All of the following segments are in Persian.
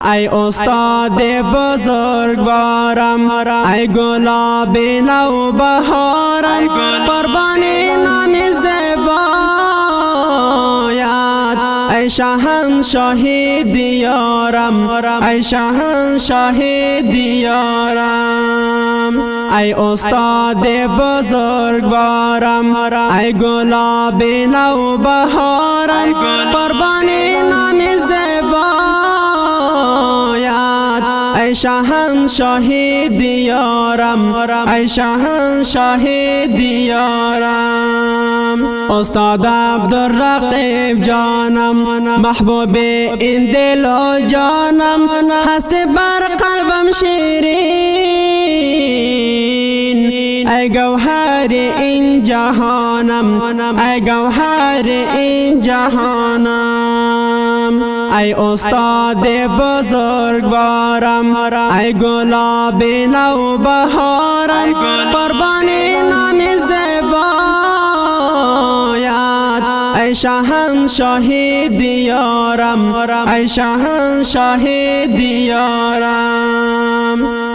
ای استاد بزرگوارم، ای گلاب نو بهارم، قربان نام زیبایت ای شاهنشاهی دیارم، ای شاهنشاهی دیارم. ای استاد بزرگوارم، ای گلاب نو بهارم، قربان نام ای شاهنشاهی دیارم، ای شاهنشاهی دیارم. استاد عبدالرقیب جانم، محبوب این دل و جانم، هست بر قلبم شیرین، ای گوهر این جهانم، ای گوهر این جهانم. ای استاد بزرگوارم، ای گلاب نو بهارم، قربان نام زیبایت ای شاهنشاهی دیارم، ای شاهنشاهی دیارم.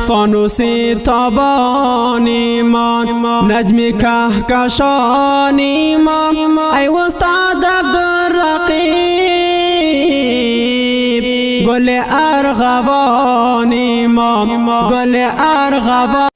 فانوسی تابانی ما، نجمی کهکشانی ما، ای استاد عبدالرقیب، گل ارغوانی ما، گل ارغوانی